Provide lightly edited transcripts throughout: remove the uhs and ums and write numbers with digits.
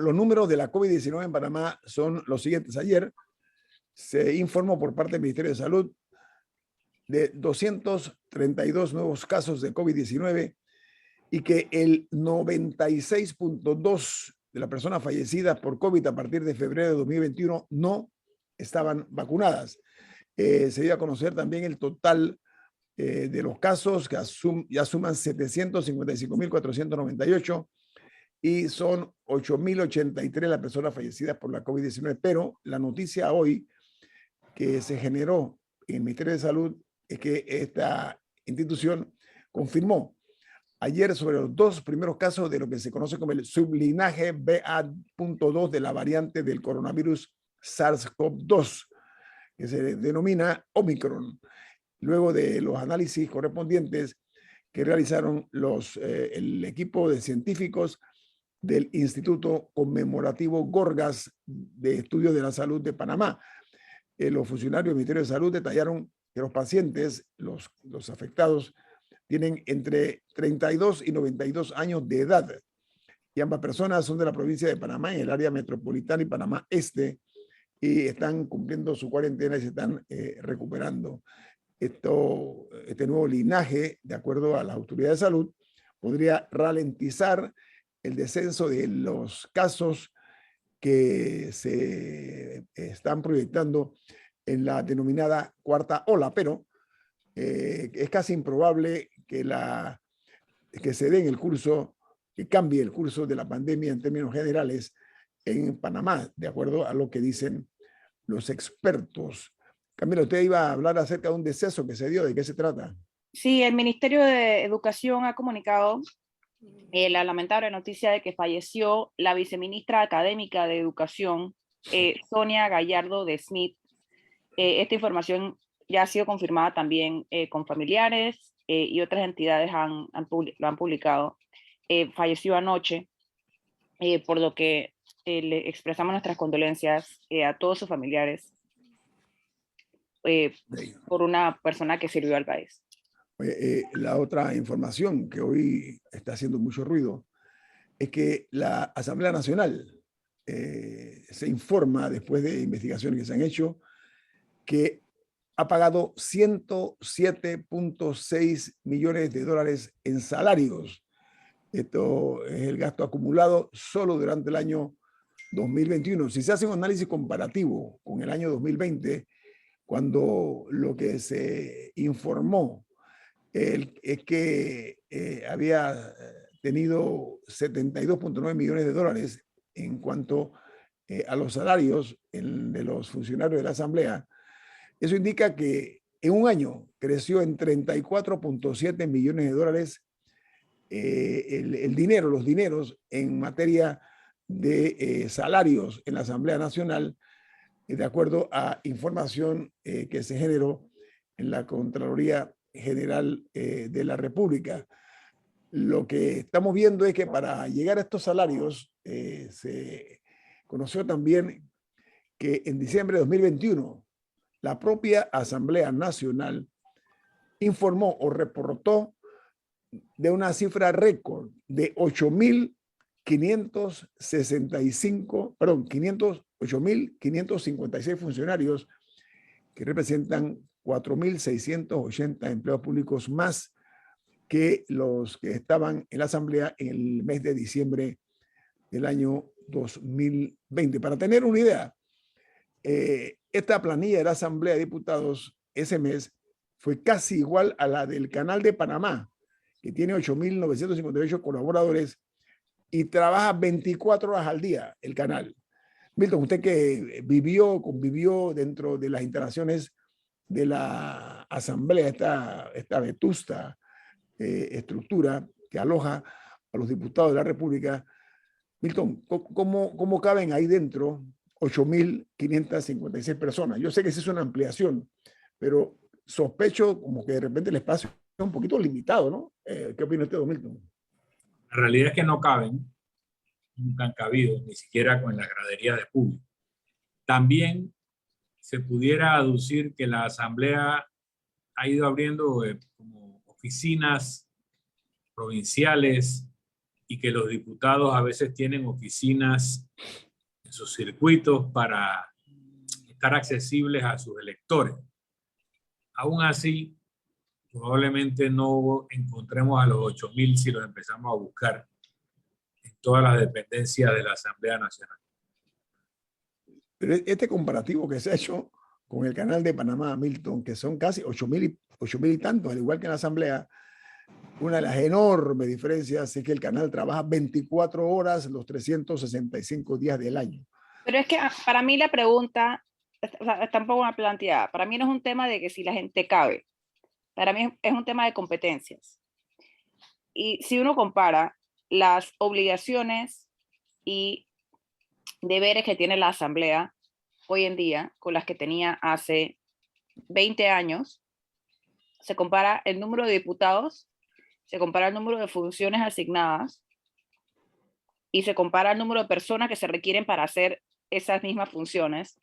los números de la COVID-19 en Panamá son los siguientes. Ayer se informó por parte del Ministerio de Salud de 232 nuevos casos de COVID-19 y que el 96.2% de las personas fallecidas por COVID a partir de febrero de 2021 no estaban vacunadas. Se dio a conocer también el total de los casos que ya suman 755.498 y son 8.083 las personas fallecidas por la COVID-19. Pero la noticia hoy que se generó en el Ministerio de Salud es que esta institución confirmó ayer sobre los 2 primeros casos de lo que se conoce como el sublinaje BA.2 de la variante del coronavirus SARS-CoV-2, que se denomina Omicron, luego de los análisis correspondientes que realizaron el equipo de científicos del Instituto Conmemorativo Gorgas de Estudios de la Salud de Panamá. Los funcionarios del Ministerio de Salud detallaron que los pacientes, los afectados, tienen entre 32 y 92 años de edad y ambas personas son de la provincia de Panamá, en el área metropolitana y Panamá Este, y están cumpliendo su cuarentena y se están recuperando. Este nuevo linaje, de acuerdo a las autoridades de salud, podría ralentizar el descenso de los casos que se están proyectando en la denominada cuarta ola, pero es casi improbable que se dé en el curso, que cambie el curso de la pandemia en términos generales en Panamá, de acuerdo a lo que dicen los expertos. Camila, usted iba a hablar acerca de un deceso que se dio. ¿De qué se trata? Sí, el Ministerio de Educación ha comunicado la lamentable noticia de que falleció la viceministra académica de Educación, Sonia Gallardo de Smith. Esta información ya ha sido confirmada también con familiares y otras entidades lo han publicado. Falleció anoche, por lo que le expresamos nuestras condolencias a todos sus familiares por una persona que sirvió al país. La otra información que hoy está haciendo mucho ruido es que la Asamblea Nacional se informa, después de investigaciones que se han hecho, que ha pagado 107.6 millones de dólares en salarios. Esto es el gasto acumulado solo durante el año 2021. Si se hace un análisis comparativo con el año 2020, cuando lo que se informó es que había tenido 72.9 millones de dólares en cuanto a los salarios de los funcionarios de la Asamblea, eso indica que en un año creció en 34.7 millones de dólares los dineros en materia de salarios en la Asamblea Nacional, de acuerdo a información que se generó en la Contraloría General de la República. Lo que estamos viendo es que para llegar a estos salarios se conoció también que en diciembre de 2021 la propia Asamblea Nacional informó o reportó de una cifra récord de 8.556 funcionarios que representan 4.680 empleados públicos más que los que estaban en la Asamblea en el mes de diciembre del año 2020. Para tener una idea, esta planilla de la Asamblea de Diputados ese mes fue casi igual a la del Canal de Panamá, que tiene 8.958 colaboradores y trabaja 24 horas al día el canal. Milton, usted que convivió dentro de las instalaciones de la Asamblea, esta vetusta estructura que aloja a los diputados de la República, Milton, ¿cómo caben ahí dentro 8.556 personas? Yo sé que esa es una ampliación, pero sospecho como que de repente el espacio es un poquito limitado, ¿no? ¿Qué opina usted, don Milton? La realidad es que no caben, nunca han cabido, ni siquiera con las graderías de público. También se pudiera aducir que la Asamblea ha ido abriendo como oficinas provinciales y que los diputados a veces tienen oficinas en sus circuitos para estar accesibles a sus electores. Aún así, probablemente no encontremos a los 8.000 si los empezamos a buscar en todas las dependencias de la Asamblea Nacional. Pero este comparativo que se ha hecho con el canal de Panamá, Milton, que son casi 8.000 y tantos, al igual que en la Asamblea, una de las enormes diferencias es que el canal trabaja 24 horas los 365 días del año. Pero es que para mí la pregunta está un poco mal planteada. Para mí no es un tema de que si la gente cabe. Para mí es un tema de competencias. Y si uno compara las obligaciones y deberes que tiene la Asamblea hoy en día con las que tenía hace 20 años, se compara el número de diputados, se compara el número de funciones asignadas y se compara el número de personas que se requieren para hacer esas mismas funciones.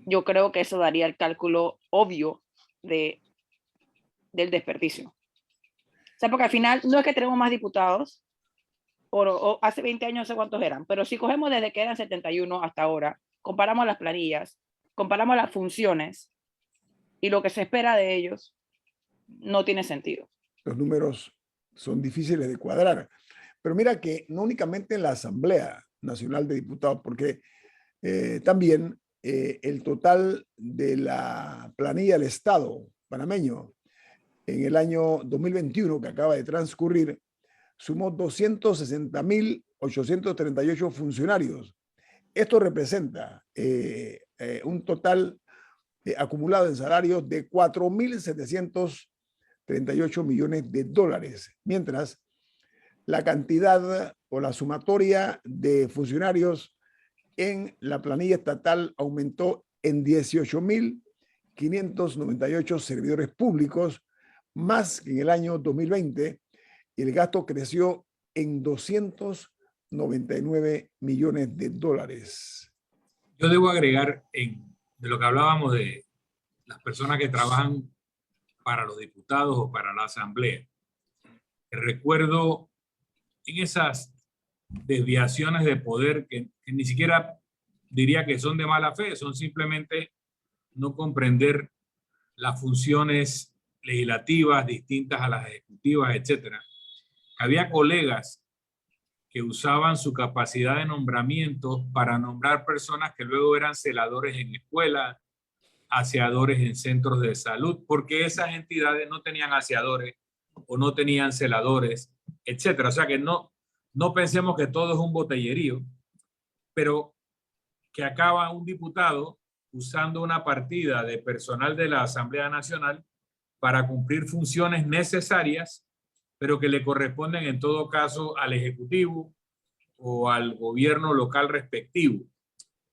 Yo creo que eso daría el cálculo obvio del desperdicio. O sea, porque al final no es que tenemos más diputados, o hace 20 años no sé cuántos eran, pero si cogemos desde que eran 71 hasta ahora, comparamos las planillas, comparamos las funciones y lo que se espera de ellos, no tiene sentido. Los números son difíciles de cuadrar. Pero mira que no únicamente en la Asamblea Nacional de Diputados, porque también el total de la planilla del Estado panameño en el año 2021 que acaba de transcurrir sumó 260.838 funcionarios. Esto representa un total acumulado en salarios de 4.738 millones de dólares, mientras la cantidad o la sumatoria de funcionarios en la planilla estatal aumentó en 18.598 servidores públicos, más que en el año 2020, y el gasto creció en 299 millones de dólares. Yo debo agregar de lo que hablábamos de las personas que trabajan para los diputados o para la Asamblea. Recuerdo en esas desviaciones de poder que ni siquiera diría que son de mala fe, son simplemente no comprender las funciones legislativas distintas a las ejecutivas, etcétera. Había colegas que usaban su capacidad de nombramiento para nombrar personas que luego eran celadores en escuelas, aseadores en centros de salud, porque esas entidades no tenían aseadores o no tenían celadores, etcétera. O sea que no pensemos que todo es un botellerío, pero que acaba un diputado usando una partida de personal de la Asamblea Nacional para cumplir funciones necesarias, pero que le corresponden en todo caso al Ejecutivo o al gobierno local respectivo.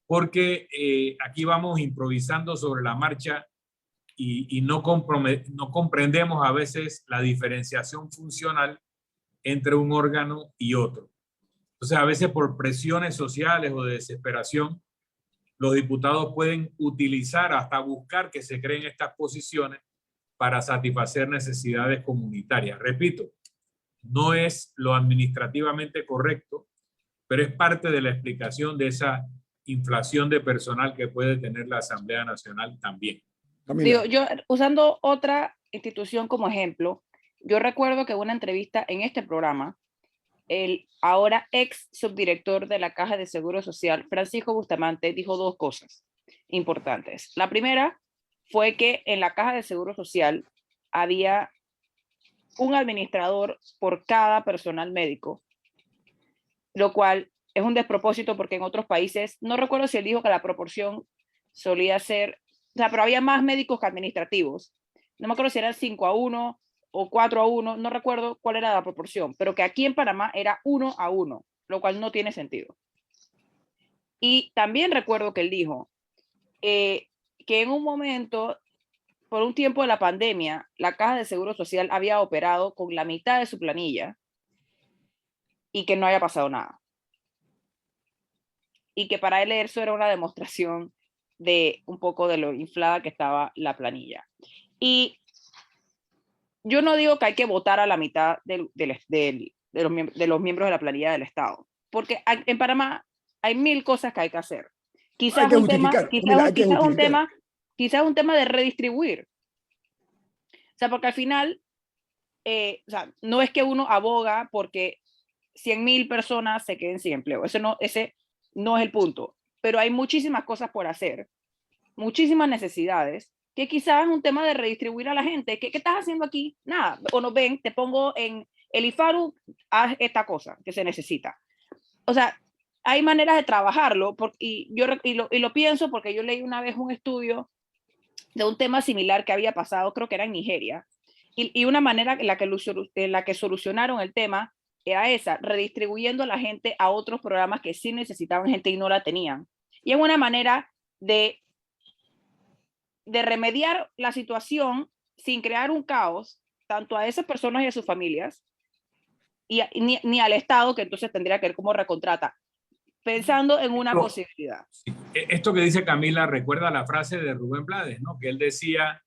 Porque aquí vamos improvisando sobre la marcha y no comprendemos a veces la diferenciación funcional entre un órgano y otro. Entonces, a veces por presiones sociales o de desesperación, los diputados pueden utilizar hasta buscar que se creen estas posiciones para satisfacer necesidades comunitarias. Repito, no es lo administrativamente correcto, pero es parte de la explicación de esa inflación de personal que puede tener la Asamblea Nacional también. Digo, yo, usando otra institución como ejemplo, yo recuerdo que en una entrevista en este programa, el ahora ex subdirector de la Caja de Seguro Social, Francisco Bustamante, dijo dos cosas importantes. La primera fue que en la Caja de Seguro Social había un administrador por cada personal médico, lo cual es un despropósito porque en otros países, no recuerdo si él dijo que la proporción solía ser, o sea, pero había más médicos que administrativos. No me acuerdo si eran 5-1 o 4-1, no recuerdo cuál era la proporción, pero que aquí en Panamá era 1-1, lo cual no tiene sentido. Y también recuerdo que él dijo que en un momento, por un tiempo de la pandemia, la Caja de Seguro Social había operado con la mitad de su planilla y que no haya pasado nada. Y que para él eso era una demostración de un poco de lo inflada que estaba la planilla. Y yo no digo que hay que votar a la mitad del de los miembros de la planilla del Estado. Porque en Panamá hay 1000 cosas que hay que hacer. Quizás Hay que justificar. quizás un tema de redistribuir. O sea, porque al final, o sea, no es que uno aboga porque 100.000 personas se queden sin empleo. Ese no es el punto. Pero hay muchísimas cosas por hacer, muchísimas necesidades, que quizás es un tema de redistribuir a la gente. ¿Qué estás haciendo aquí? Nada. O nos ven, te pongo en el IFARU, haz esta cosa que se necesita. O sea, hay maneras de trabajarlo, y lo pienso porque yo leí una vez un estudio de un tema similar que había pasado, creo que era en Nigeria, y una manera en la que solucionaron el tema era esa, redistribuyendo a la gente a otros programas que sí necesitaban gente y no la tenían. Y es una manera de remediar la situación sin crear un caos, tanto a esas personas y a sus familias, ni al Estado, que entonces tendría que ver cómo recontrata, pensando en una posibilidad. Esto que dice Camila recuerda la frase de Rubén Blades, ¿no? Que él decía,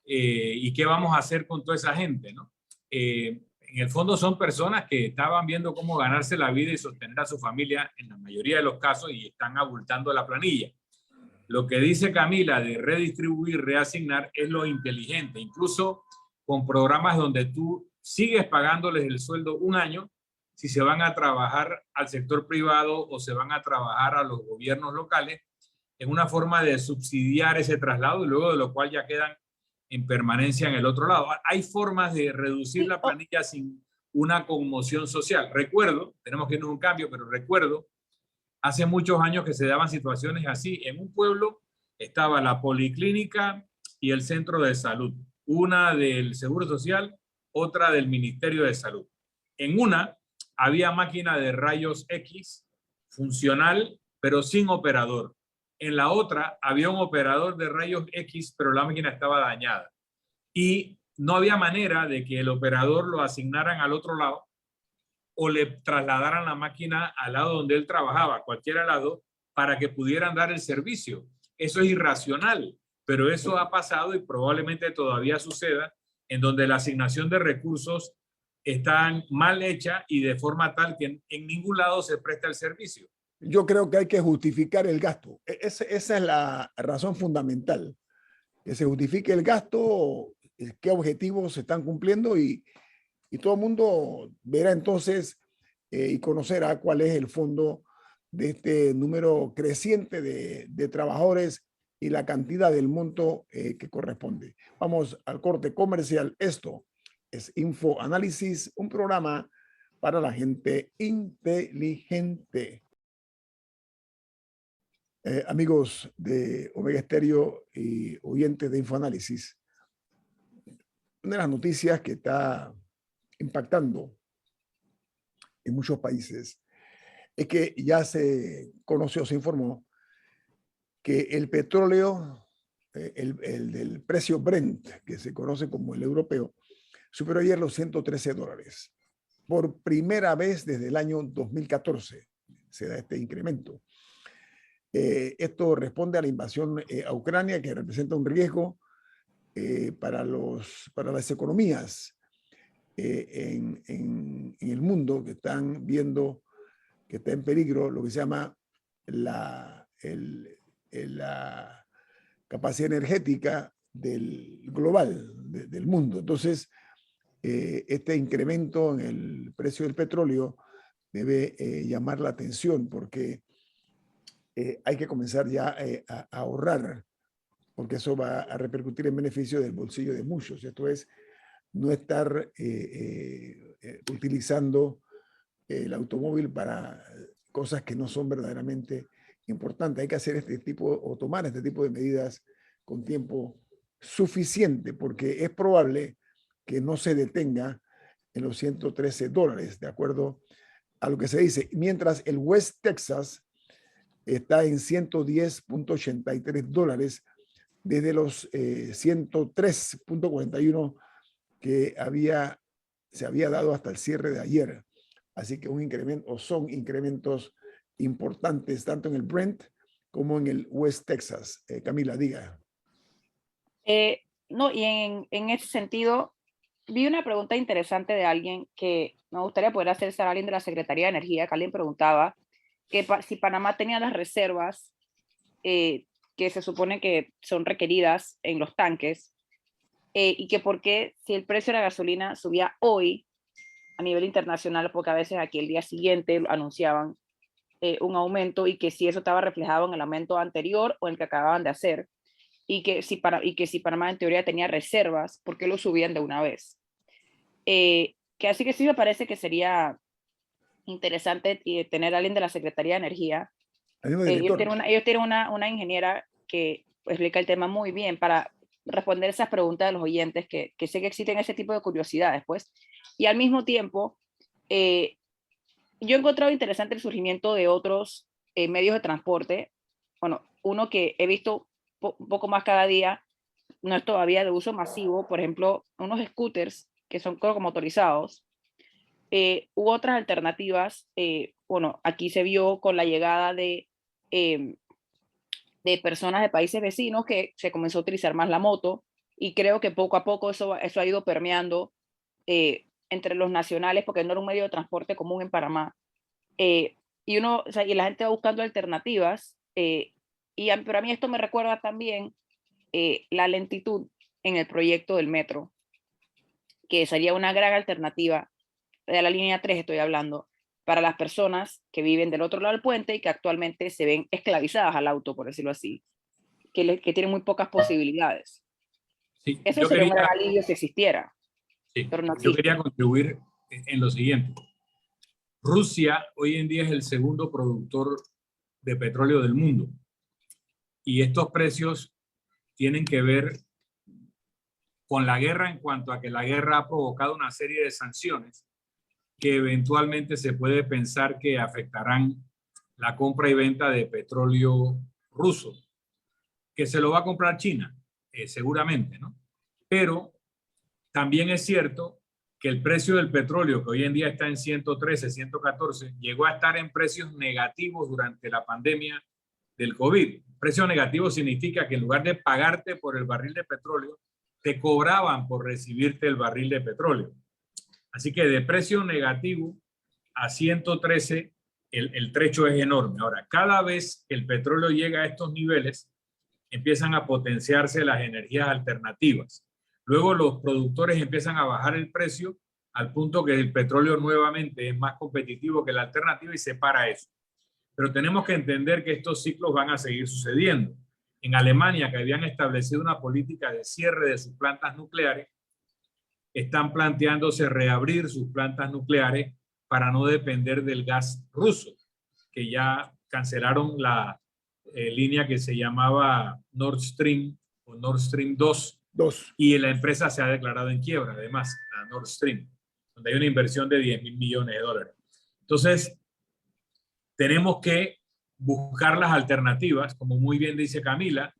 ¿y qué vamos a hacer con toda esa gente, ¿no? En el fondo son personas que estaban viendo cómo ganarse la vida y sostener a su familia en la mayoría de los casos y están abultando la planilla. Lo que dice Camila de redistribuir, reasignar es lo inteligente, incluso con programas donde tú sigues pagándoles el sueldo un año si se van a trabajar al sector privado o se van a trabajar a los gobiernos locales, en una forma de subsidiar ese traslado y luego de lo cual ya quedan en permanencia en el otro lado. Hay formas de reducir la planilla sin una conmoción social. Recuerdo, tenemos que ir a un cambio, pero recuerdo hace muchos años que se daban situaciones así. En un pueblo estaba la policlínica y el centro de salud, una del Seguro Social, otra del Ministerio de Salud. En una había máquina de rayos X funcional, pero sin operador. En la otra había un operador de rayos X, pero la máquina estaba dañada. Y no había manera de que el operador lo asignaran al otro lado o le trasladaran la máquina al lado donde él trabajaba, cualquier lado, para que pudieran dar el servicio. Eso es irracional, pero eso ha pasado y probablemente todavía suceda, en donde la asignación de recursos está mal hecha y de forma tal que en ningún lado se presta el servicio. Yo creo que hay que justificar el gasto. Esa es la razón fundamental. Que se justifique el gasto, qué objetivos se están cumpliendo y todo el mundo verá entonces y conocerá cuál es el fondo de este número creciente de trabajadores y la cantidad del monto que corresponde. Vamos al corte comercial. Esto es InfoAnálisis, un programa para la gente inteligente. Amigos de Omega Estéreo y oyentes de InfoAnálisis, una de las noticias que está impactando en muchos países es que ya se conoció, se informó que el petróleo, el del precio Brent, que se conoce como el europeo, superó ayer los $113. Por primera vez desde el año 2014 se da este incremento. Esto responde a la invasión a Ucrania, que representa un riesgo para las economías en el mundo, que están viendo que está en peligro lo que se llama la capacidad energética global del mundo. Entonces, este incremento en el precio del petróleo debe llamar la atención porque hay que comenzar ya a ahorrar, porque eso va a repercutir en beneficio del bolsillo de muchos. Esto es, no estar utilizando el automóvil para cosas que no son verdaderamente importantes. Hay que hacer tomar este tipo de medidas con tiempo suficiente, porque es probable que no se detenga en los $113, de acuerdo a lo que se dice. Mientras el West Texas está en $110.83 desde los 103.41 que se había dado hasta el cierre de ayer. Así que son incrementos importantes tanto en el Brent como en el West Texas. Camila, diga. No, y en ese sentido, vi una pregunta interesante de alguien que me gustaría poder hacerse a alguien de la Secretaría de Energía, que alguien preguntaba que si Panamá tenía las reservas que se supone que son requeridas en los tanques, y que por qué si el precio de la gasolina subía hoy a nivel internacional, porque a veces aquí el día siguiente anunciaban un aumento, y que si eso estaba reflejado en el aumento anterior o el que acababan de hacer, y que si Panamá en teoría tenía reservas, ¿por qué lo subían de una vez? Que así que sí me parece que sería interesante tener a alguien de la Secretaría de Energía. Ellos tienen una ingeniera que explica el tema muy bien para responder esas preguntas de los oyentes, que sé que existen ese tipo de curiosidades, pues. Y al mismo tiempo, yo he encontrado interesante el surgimiento de otros medios de transporte. Bueno, uno que he visto un poco más cada día, no es todavía de uso masivo, por ejemplo, unos scooters que son como motorizados, u otras alternativas. Bueno, aquí se vio con la llegada de personas de países vecinos que se comenzó a utilizar más la moto, y creo que poco a poco eso ha ido permeando entre los nacionales, porque no era un medio de transporte común en Panamá. Y o sea, y la gente va buscando alternativas, pero a mí esto me recuerda también la lentitud en el proyecto del metro, que sería una gran alternativa de la línea 3, estoy hablando, para las personas que viven del otro lado del puente y que actualmente se ven esclavizadas al auto, por decirlo así, que tienen muy pocas posibilidades. Sí, Eso sería un gran alivio si existiera, sí, pero no existe. yo quería contribuir en lo siguiente. Rusia hoy en día es el segundo productor de petróleo del mundo, y estos precios tienen que ver con la guerra, en cuanto a que la guerra ha provocado una serie de sanciones que eventualmente se puede pensar que afectarán la compra y venta de petróleo ruso, que se lo va a comprar China, seguramente, ¿no? Pero también es cierto que el precio del petróleo, que hoy en día está en 113, 114, llegó a estar en precios negativos durante la pandemia del COVID. Precio negativo significa que en lugar de pagarte por el barril de petróleo, te cobraban por recibirte el barril de petróleo. Así que de precio negativo a 113, el trecho es enorme. Ahora, cada vez que el petróleo llega a estos niveles, empiezan a potenciarse las energías alternativas. Luego los productores empiezan a bajar el precio al punto que el petróleo nuevamente es más competitivo que la alternativa y se para eso. Pero tenemos que entender que estos ciclos van a seguir sucediendo. En Alemania, que habían establecido una política de cierre de sus plantas nucleares, están planteándose reabrir sus plantas nucleares para no depender del gas ruso, que ya cancelaron la línea que se llamaba Nord Stream o Nord Stream 2, y la empresa se ha declarado en quiebra, además, la Nord Stream, donde hay una inversión de $10.000 millones. Entonces, tenemos que buscar las alternativas, como muy bien dice Camila,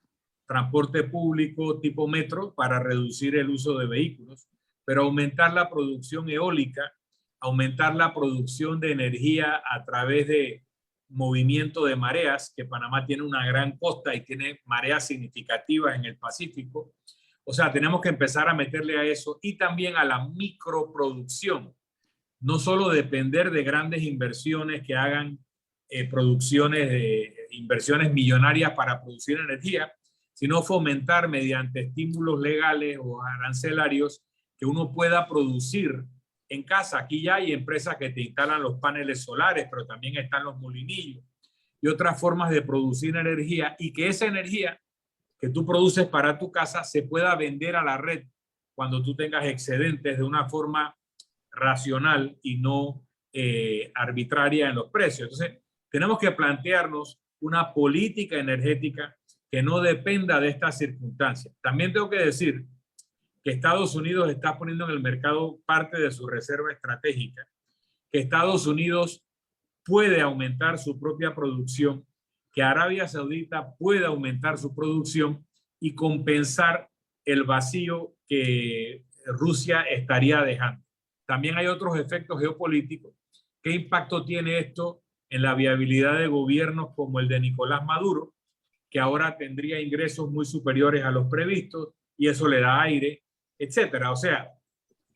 transporte público tipo metro para reducir el uso de vehículos, pero aumentar la producción eólica, aumentar la producción de energía a través de movimiento de mareas, que Panamá tiene una gran costa y tiene mareas significativas en el Pacífico. O sea, tenemos que empezar a meterle a eso, y también a la microproducción. No solo depender de grandes inversiones que hagan inversiones millonarias para producir energía, sino fomentar mediante estímulos legales o arancelarios que uno pueda producir en casa. Aquí ya hay empresas que te instalan los paneles solares, pero también están los molinillos y otras formas de producir energía, y que esa energía que tú produces para tu casa se pueda vender a la red cuando tú tengas excedentes, de una forma racional y no arbitraria en los precios. Entonces, tenemos que plantearnos una política energética que no dependa de estas circunstancias. También tengo que decir que Estados Unidos está poniendo en el mercado parte de su reserva estratégica, que Estados Unidos puede aumentar su propia producción, que Arabia Saudita puede aumentar su producción y compensar el vacío que Rusia estaría dejando. También hay otros efectos geopolíticos. ¿Qué impacto tiene esto en la viabilidad de gobiernos como el de Nicolás Maduro, que ahora tendría ingresos muy superiores a los previstos, y eso le da aire, etcétera? O sea,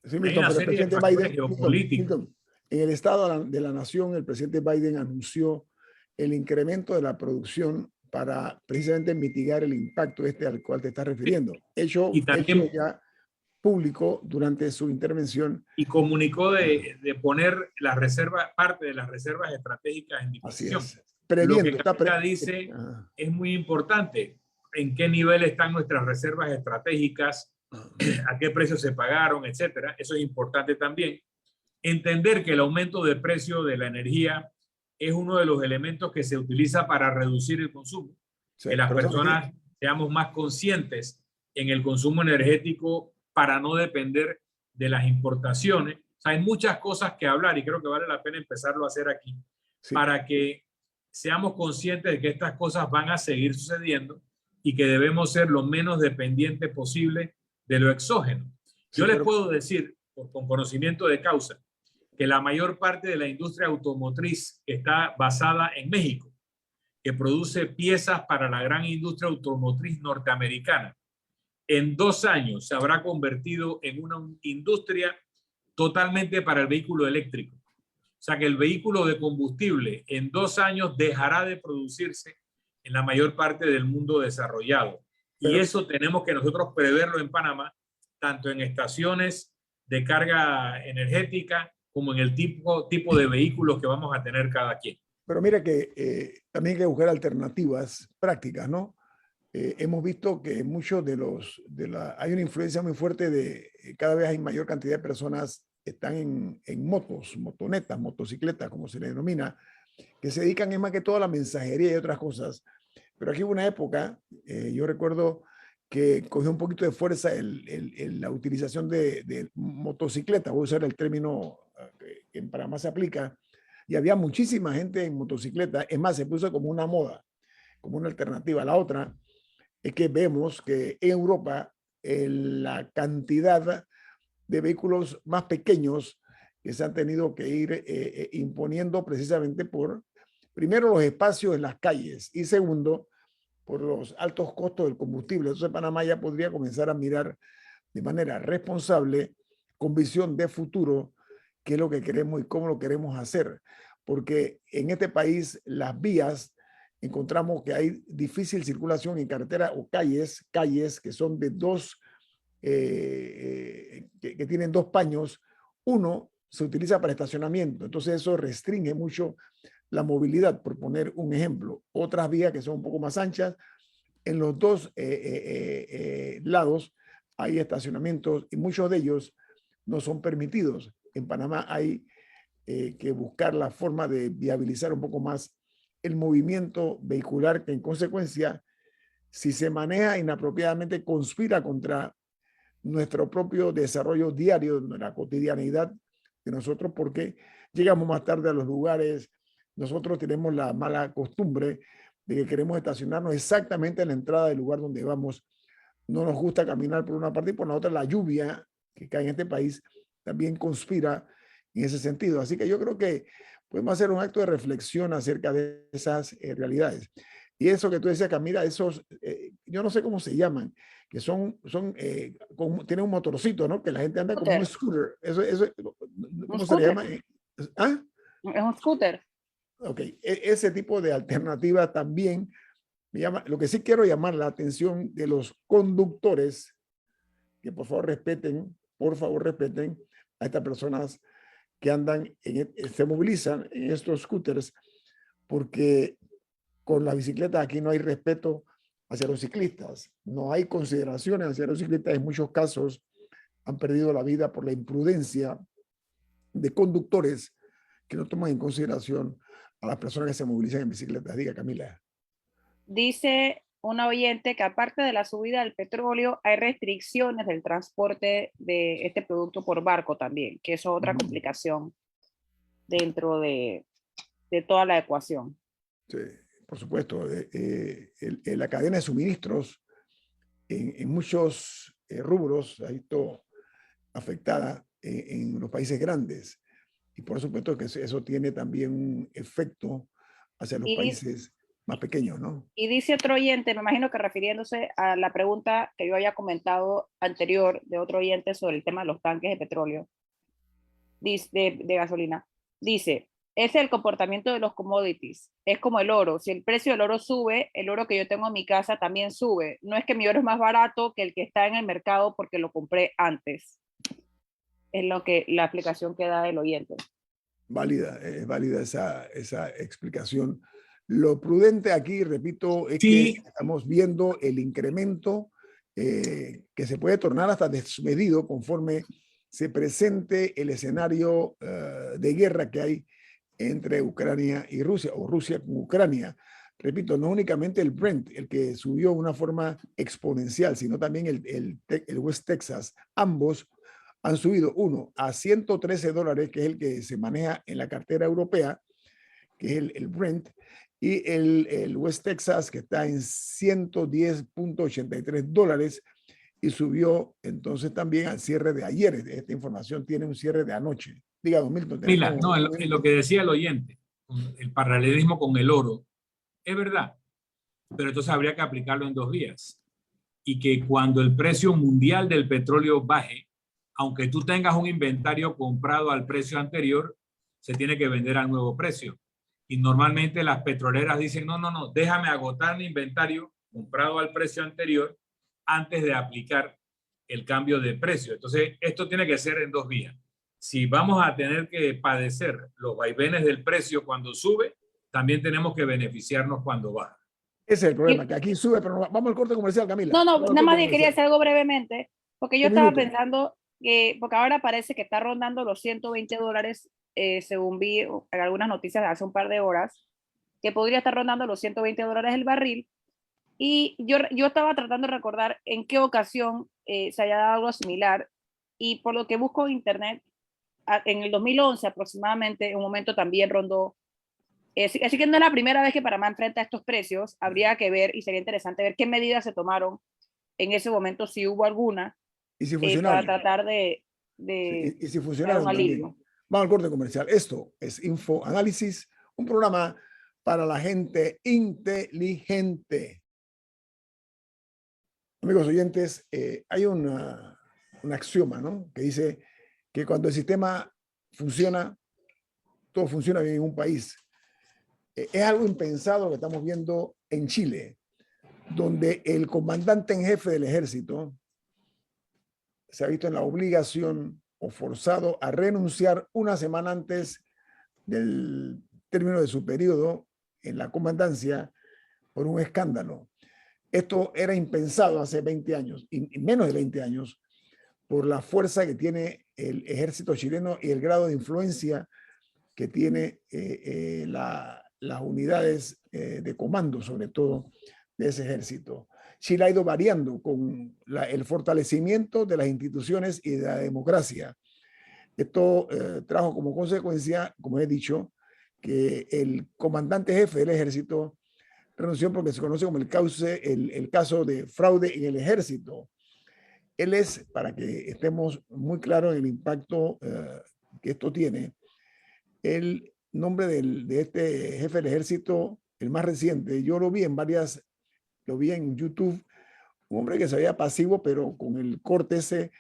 Sí, Hay Milton, una pero el serie de presidente factores Biden, geopolíticos. Milton, en el estado de la nación, el presidente Biden anunció el incremento de la producción para precisamente mitigar el impacto al cual te estás refiriendo. Y Hecho también ya público durante su intervención. y comunicó de poner las reservas, parte de las reservas estratégicas en Así disposición. es. Lo que Previendo. Camila dice es muy importante. ¿En qué nivel están nuestras reservas estratégicas? ¿A qué precio se pagaron? Etcétera. Eso es importante también. Entender que el aumento de precio de la energía es uno de los elementos que se utiliza para reducir el consumo. Sí, Que las pero personas seamos más conscientes en el consumo energético para no depender de las importaciones. O sea, hay muchas cosas que hablar y creo que vale la pena empezarlo a hacer aquí sí, para que seamos conscientes de que estas cosas van a seguir sucediendo y que debemos ser lo menos dependientes posible de lo exógeno. sí, Yo les pero, puedo decir, con conocimiento de causa, que la mayor parte de la industria automotriz está basada en México, que produce piezas para la gran industria automotriz norteamericana. En 2 años se habrá convertido en una industria totalmente para el vehículo eléctrico. O sea que el vehículo de combustible en 2 años dejará de producirse en la mayor parte del mundo desarrollado. Y pero, eso tenemos que nosotros preverlo en Panamá, tanto en estaciones de carga energética como en el tipo de vehículos que vamos a tener cada quien. pero mira que también hay que buscar alternativas prácticas, ¿no? Hemos visto que muchos hay una influencia muy fuerte de cada vez hay mayor cantidad de personas que están en motos, motonetas, motocicletas, como se le denomina, que se dedican es más que todo a la mensajería y otras cosas. Pero aquí hubo una época, yo recuerdo que cogió un poquito de fuerza la utilización de motocicleta, voy a usar el término que en Panamá se aplica, y había muchísima gente en motocicleta, es más, se puso como una moda, como una alternativa. La otra es que vemos que en Europa la cantidad de vehículos más pequeños que se han tenido que ir imponiendo precisamente por, primero, los espacios en las calles y segundo, por los altos costos del combustible. Entonces Panamá ya podría comenzar a mirar de manera responsable, con visión de futuro, qué es lo que queremos y cómo lo queremos hacer. Porque en este país las vías encontramos que hay difícil circulación en carretera o calles que son de que tienen 2 paños. Uno se utiliza para estacionamiento, entonces eso restringe mucho la movilidad, por poner un ejemplo. Otras vías que son un poco más anchas, en los dos lados hay estacionamientos y muchos de ellos no son permitidos. En Panamá hay que buscar la forma de viabilizar un poco más el movimiento vehicular, que en consecuencia, si se maneja inapropiadamente, conspira contra nuestro propio desarrollo diario, de la cotidianidad de nosotros, porque llegamos más tarde a los lugares. Nosotros tenemos la mala costumbre de que queremos estacionarnos exactamente en la entrada del lugar donde vamos. No nos gusta caminar por una parte y por la otra. La lluvia que cae en este país también conspira en ese sentido. Así que yo creo que podemos hacer un acto de reflexión acerca de esas realidades. Y eso que tú decías, Camila, esos, yo no sé cómo se llaman, que tienen un motorcito, ¿no? Que la gente anda como un scooter. ¿Cómo se le llama? ¿Ah? Es un scooter. Ok, ese tipo de alternativa también me llama. Lo que sí quiero llamar la atención de los conductores, que por favor respeten a estas personas que andan, se movilizan en estos scooters, porque con las bicicletas aquí no hay respeto hacia los ciclistas, no hay consideraciones hacia los ciclistas. En muchos casos han perdido la vida por la imprudencia de conductores que no toman en consideración a las personas que se movilizan en bicicletas. Diga, Camila. Dice una oyente que aparte de la subida del petróleo, hay restricciones del transporte de este producto por barco también, que es otra complicación dentro de toda la ecuación. Sí, por supuesto. La cadena de suministros en muchos rubros ha visto afectada en los países grandes. Y por supuesto que eso tiene también un efecto hacia los países más pequeños, ¿no? Y dice otro oyente, me imagino que refiriéndose a la pregunta que yo había comentado anterior de otro oyente sobre el tema de los tanques de petróleo, de gasolina. Dice, es el comportamiento de los commodities. Es como el oro. Si el precio del oro sube, el oro que yo tengo en mi casa también sube. No es que mi oro es más barato que el que está en el mercado porque lo compré antes. Es lo que la explicación que da el oyente. Válida, es válida esa explicación. Lo prudente aquí, repito, es Sí. que estamos viendo el incremento que se puede tornar hasta desmedido conforme se presente el escenario de guerra que hay entre Ucrania y Rusia, o Rusia con Ucrania. Repito, no únicamente el Brent, el que subió de una forma exponencial, sino también el West Texas. Ambos han subido, uno a $113, que es el que se maneja en la cartera europea, que es el Brent, y el West Texas, que está en $110.83, y subió entonces también al cierre de ayer. Esta información tiene un cierre de anoche. Diga, don Milton. Mira, no, en lo que decía el oyente, el paralelismo con el oro, es verdad, pero entonces habría que aplicarlo en dos vías. Y que cuando el precio mundial del petróleo baje, aunque tú tengas un inventario comprado al precio anterior, se tiene que vender al nuevo precio. Y normalmente las petroleras dicen, no, déjame agotar mi inventario comprado al precio anterior antes de aplicar el cambio de precio. Entonces, esto tiene que ser en dos vías. Si vamos a tener que padecer los vaivenes del precio cuando sube, también tenemos que beneficiarnos cuando baja. Ese es el problema, que aquí sube, pero vamos al corte comercial, Camila. No, Vamos al nada más corte quería comercial. hacer algo brevemente, porque yo Un estaba minuto. pensando que, porque ahora parece que está rondando los $120, según vi en algunas noticias de hace un par de horas, que podría estar rondando los $120 el barril. Y yo estaba tratando de recordar en qué ocasión se haya dado algo similar. Y por lo que busco en internet, en el 2011 aproximadamente, en un momento también rondó. Así que no es la primera vez que Panamá enfrenta estos precios. Habría que ver y sería interesante ver qué medidas se tomaron en ese momento, si hubo alguna, Y si para funcionaron. tratar de Y si dar funcionaron un alivio. también. Vamos al corte comercial. Esto es Info Análisis, un programa para la gente inteligente. Amigos oyentes, hay un axioma, ¿no?, que dice que cuando el sistema funciona, todo funciona bien en un país. Es algo impensado lo que estamos viendo en Chile, donde el comandante en jefe del ejército se ha visto en la obligación o forzado a renunciar una semana antes del término de su periodo en la comandancia por un escándalo. Esto era impensado hace 20 años, y menos de 20 años, por la fuerza que tiene el ejército chileno y el grado de influencia que tiene las unidades de comando, sobre todo, de ese ejército. Chile ha ido variando con el fortalecimiento de las instituciones y de la democracia. Esto trajo como consecuencia, como he dicho, que el comandante jefe del ejército renunció porque se conoce como el caso de fraude en el ejército. Él es, para que estemos muy claros en el impacto que esto tiene, el nombre de este jefe del ejército, el más reciente, yo lo vi en YouTube, un hombre que se veía pasivo, pero con el corte ese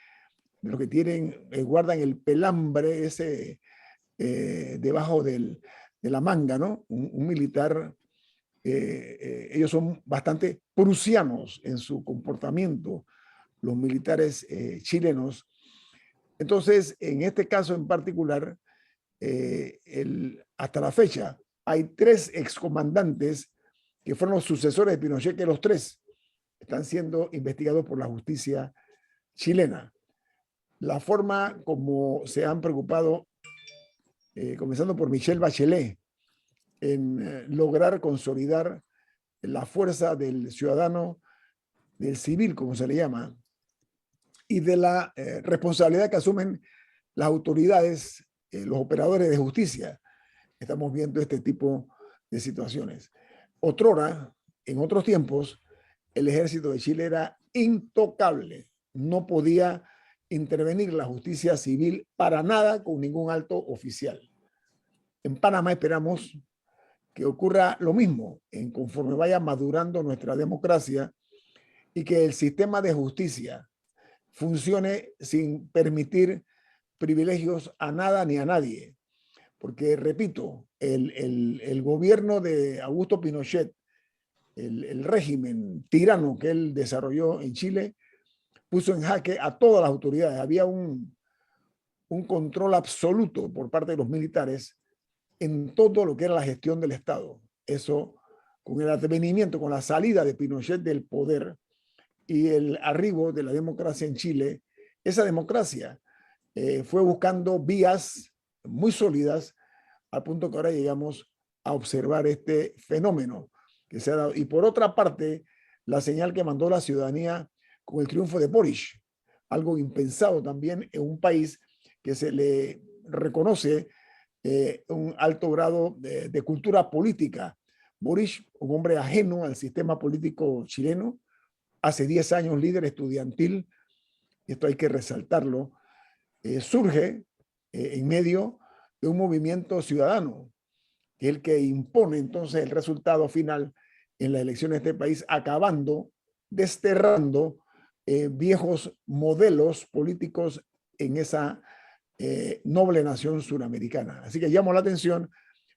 de lo que tienen, guardan el pelambre ese debajo de la manga, ¿no? Un militar. Ellos son bastante prusianos en su comportamiento, los militares chilenos. Entonces, en este caso en particular, hasta la fecha, hay 3 excomandantes que fueron los sucesores de Pinochet, que los 3 están siendo investigados por la justicia chilena. La forma como se han preocupado, comenzando por Michelle Bachelet, en lograr consolidar la fuerza del ciudadano, del civil, como se le llama, y de la responsabilidad que asumen las autoridades, los operadores de justicia. Estamos viendo este tipo de situaciones. Otrora, en otros tiempos, el ejército de Chile era intocable. No podía intervenir la justicia civil para nada con ningún alto oficial. En Panamá esperamos que ocurra lo mismo conforme vaya madurando nuestra democracia y que el sistema de justicia funcione sin permitir privilegios a nada ni a nadie. Porque, repito, el gobierno de Augusto Pinochet, el régimen tirano que él desarrolló en Chile, puso en jaque a todas las autoridades. Había un control absoluto por parte de los militares en todo lo que era la gestión del Estado. Eso, con el advenimiento, con la salida de Pinochet del poder y el arribo de la democracia en Chile, esa democracia fue buscando vías muy sólidas al punto que ahora llegamos a observar este fenómeno que se ha dado. Y por otra parte, la señal que mandó la ciudadanía con el triunfo de Boric, algo impensado también en un país que se le reconoce un alto grado de cultura política. Boric, un hombre ajeno al sistema político chileno, hace 10 años líder estudiantil, esto hay que resaltarlo, surge en medio de un movimiento ciudadano, que es el que impone entonces el resultado final en las elecciones de este país, acabando, desterrando viejos modelos políticos en esa noble nación suramericana. Así que llamo la atención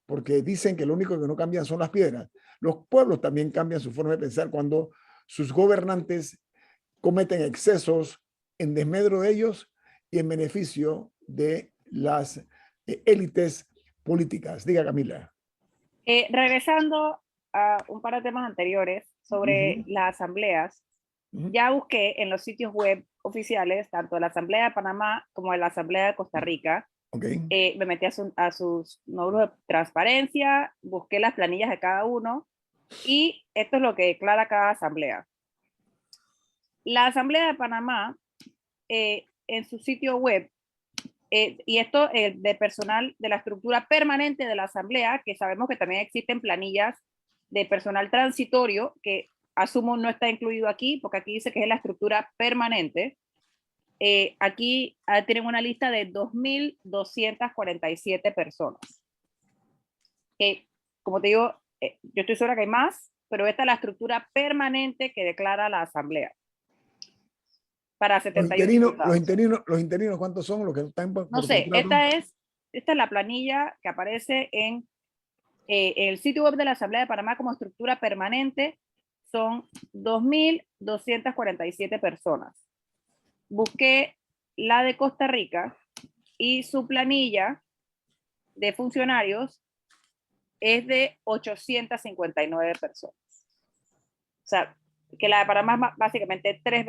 porque dicen que lo único que no cambian son las piedras. Los pueblos también cambian su forma de pensar cuando sus gobernantes cometen excesos en desmedro de ellos y en beneficio de las élites políticas. Diga, Camila. Regresando a un par de temas anteriores sobre las asambleas, ya busqué en los sitios web oficiales, tanto de la Asamblea de Panamá como de la Asamblea de Costa Rica. Me metí a sus módulos de transparencia, busqué las planillas de cada uno y esto es lo que declara cada asamblea. La Asamblea de Panamá, en su sitio web, y esto de personal de la estructura permanente de la asamblea, que sabemos que también existen planillas de personal transitorio, que asumo no está incluido aquí, porque aquí dice que es la estructura permanente. Aquí tienen una lista de 2.247 personas. Como te digo, yo estoy segura que hay más, pero esta es la estructura permanente que declara la asamblea. Para 71 los interinos, ¿cuántos son los que están por no sé, esta es la planilla que aparece en el sitio web de la Asamblea de Panamá como estructura permanente. Son 2.247 personas. Busqué la de Costa Rica y su planilla de funcionarios es de 859 personas. O sea, que la de Panamá es básicamente tres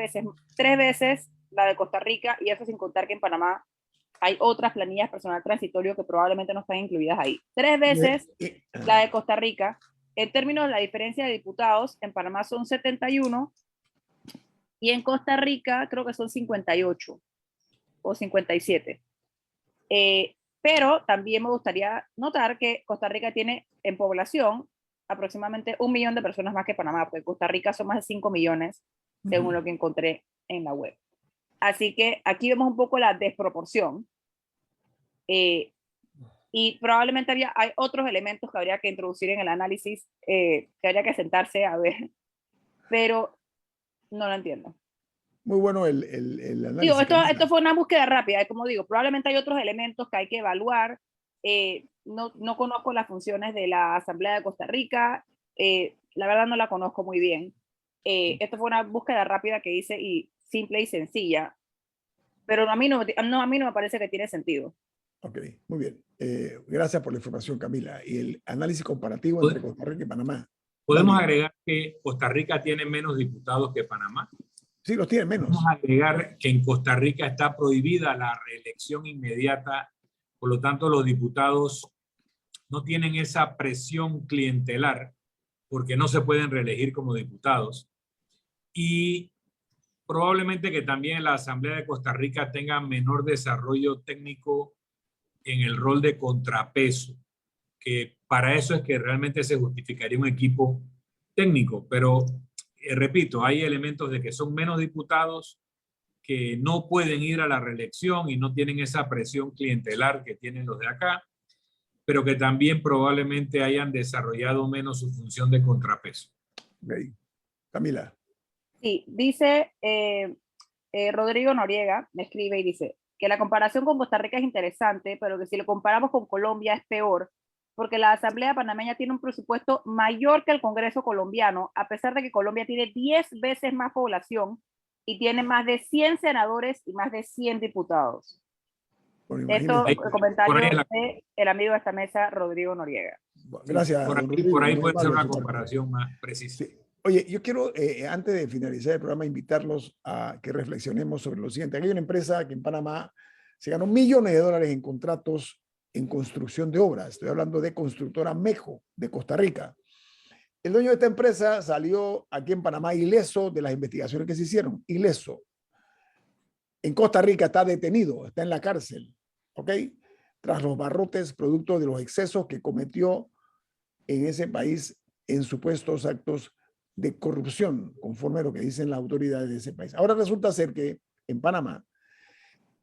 veces la de Costa Rica, y eso sin contar que en Panamá hay otras planillas de personal transitorio que probablemente no están incluidas ahí. 3 veces la de Costa Rica. En términos de la diferencia de diputados, en Panamá son 71 y en Costa Rica creo que son 58 o 57. Pero también me gustaría notar que Costa Rica tiene en población aproximadamente 1 millón de personas más que Panamá, porque Costa Rica son más de 5 millones, según lo que encontré en la web. Así que aquí vemos un poco la desproporción. Y probablemente hay otros elementos que habría que introducir en el análisis, que habría que sentarse a ver, pero no lo entiendo. Muy bueno el análisis. Digo, esto fue una búsqueda rápida, como digo, probablemente hay otros elementos que hay que evaluar. No conozco las funciones de la Asamblea de Costa Rica, la verdad no la conozco muy bien. Esto fue una búsqueda rápida que hice y simple y sencilla, pero a mí no me parece que tiene sentido. Ok, muy bien. Gracias por la información, Camila. Y el análisis comparativo entre Costa Rica y Panamá. ¿Podemos agregar que Costa Rica tiene menos diputados que Panamá? Sí, los tiene menos. Podemos agregar que en Costa Rica está prohibida la reelección inmediata, por lo tanto los diputados no tienen esa presión clientelar porque no se pueden reelegir como diputados. Y probablemente que también la Asamblea de Costa Rica tenga menor desarrollo técnico en el rol de contrapeso, que para eso es que realmente se justificaría un equipo técnico, pero repito, hay elementos de que son menos diputados que no pueden ir a la reelección y no tienen esa presión clientelar que tienen los de acá, pero que también probablemente hayan desarrollado menos su función de contrapeso. Okay. Camila. Sí, dice Rodrigo Noriega, me escribe y dice que la comparación con Costa Rica es interesante, pero que si lo comparamos con Colombia es peor, porque la Asamblea Panameña tiene un presupuesto mayor que el Congreso colombiano, a pesar de que Colombia tiene 10 veces más población y tiene más de 100 senadores y más de 100 diputados. Bueno, Esto es comentario del amigo de esta mesa, Rodrigo Noriega. Gracias. Por ahí puede ser una comparación más precisa. Sí. Oye, yo quiero, antes de finalizar el programa, invitarlos a que reflexionemos sobre lo siguiente. Aquí hay una empresa que en Panamá se ganó millones de dólares en contratos en construcción de obras. Estoy hablando de Constructora Mejo, de Costa Rica. El dueño de esta empresa salió aquí en Panamá ileso de las investigaciones que se hicieron. Ileso. En Costa Rica está detenido, está en la cárcel, ¿ok? Tras los barrotes producto de los excesos que cometió en ese país en supuestos actos de corrupción, conforme a lo que dicen las autoridades de ese país. Ahora resulta ser que en Panamá,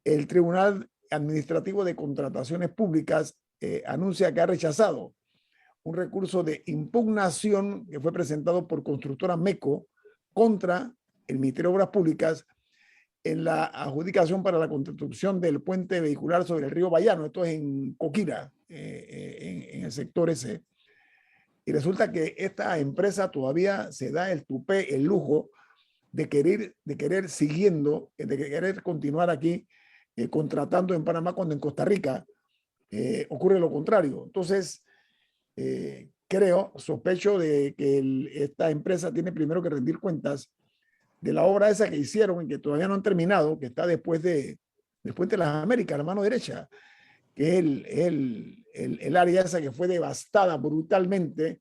el Tribunal Administrativo de Contrataciones Públicas anuncia que ha rechazado un recurso de impugnación que fue presentado por Constructora Meco contra el Ministerio de Obras Públicas en la adjudicación para la construcción del puente vehicular sobre el río Bayano. Esto es en Coquira, en el sector ese. Y resulta que esta empresa todavía se da el tupé, el lujo de querer continuar aquí contratando en Panamá cuando en Costa Rica ocurre lo contrario. Entonces, sospecho de que esta empresa tiene primero que rendir cuentas de la obra esa que hicieron y que todavía no han terminado, que está después de las Américas, la mano derecha, que es el área esa que fue devastada brutalmente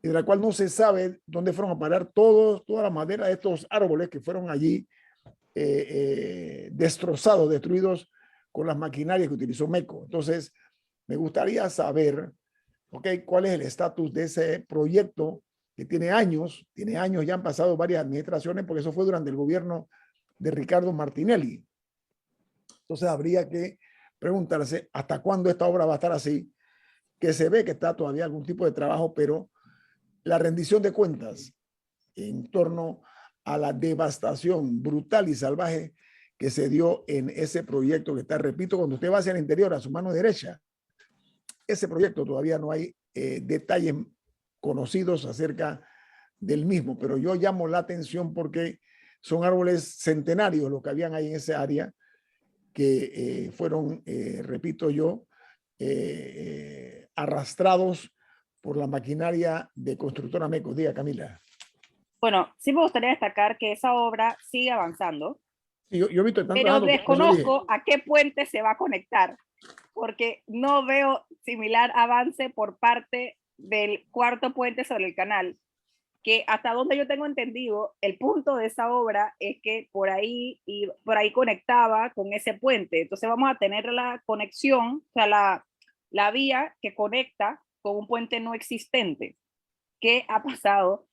y de la cual no se sabe dónde fueron a parar toda la madera de estos árboles que fueron allí destrozados, destruidos con las maquinarias que utilizó Meco. Entonces, me gustaría saber, cuál es el estatus de ese proyecto que tiene años, ya han pasado varias administraciones, porque eso fue durante el gobierno de Ricardo Martinelli. Entonces, habría que preguntarse hasta cuándo esta obra va a estar así, que se ve que está todavía algún tipo de trabajo, pero la rendición de cuentas en torno a la devastación brutal y salvaje que se dio en ese proyecto que está, repito, cuando usted va hacia el interior, a su mano derecha, ese proyecto todavía no hay detalles conocidos acerca del mismo, pero yo llamo la atención porque son árboles centenarios los que habían ahí en ese área que fueron, repito yo, arrastrados por la maquinaria de Constructora Meco. Diga, Camila. Bueno, sí me gustaría destacar que esa obra sigue avanzando, sí, yo he visto pero desconozco a qué puente se va a conectar, porque no veo similar avance por parte del cuarto puente sobre el canal, que hasta donde yo tengo entendido, el punto de esa obra es que por ahí conectaba con ese puente. Entonces vamos a tener la conexión, o sea, la vía que conecta con un puente no existente. ¿Qué ha pasado?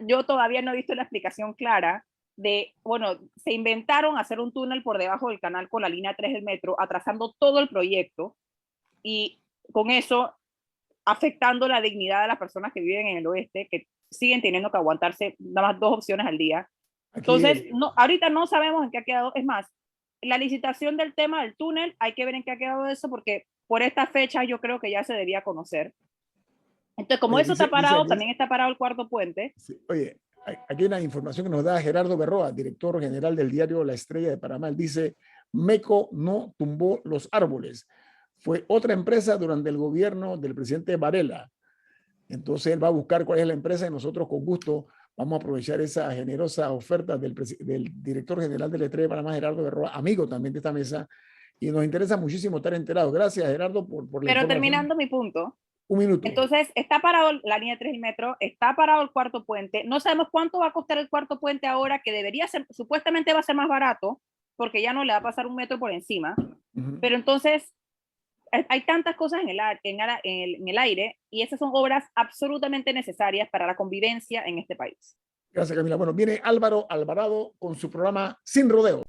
Yo todavía no he visto la explicación clara de, bueno, se inventaron hacer un túnel por debajo del canal con la línea 3 del metro, atrasando todo el proyecto y con eso afectando la dignidad de las personas que viven en el oeste, que siguen teniendo que aguantarse nada más 2 opciones al día. Entonces, no, ahorita no sabemos en qué ha quedado. Es más, la licitación del tema del túnel, hay que ver en qué ha quedado eso, porque por esta fecha yo creo que ya se debía conocer. Entonces, como eso está parado, también está parado el cuarto puente. Sí, oye, aquí hay una información que nos da Gerardo Berroa, director general del diario La Estrella de Panamá. Él dice, Meco no tumbó los árboles. Fue otra empresa durante el gobierno del presidente Varela. Entonces él va a buscar cuál es la empresa y nosotros con gusto vamos a aprovechar esa generosa oferta del director general de La Estrella de Panamá, Gerardo Berroa, amigo también de esta mesa, y nos interesa muchísimo estar enterados. Gracias, Gerardo, por la información. Pero terminando mi punto. Un minuto. Entonces, está parado la línea 3 del metro, está parado el cuarto puente. No sabemos cuánto va a costar el cuarto puente ahora, que debería ser, supuestamente va a ser más barato, porque ya no le va a pasar un metro por encima. Pero entonces, hay tantas cosas en el aire, y esas son obras absolutamente necesarias para la convivencia en este país. Gracias, Camila. Bueno, viene Álvaro Alvarado con su programa Sin Rodeo.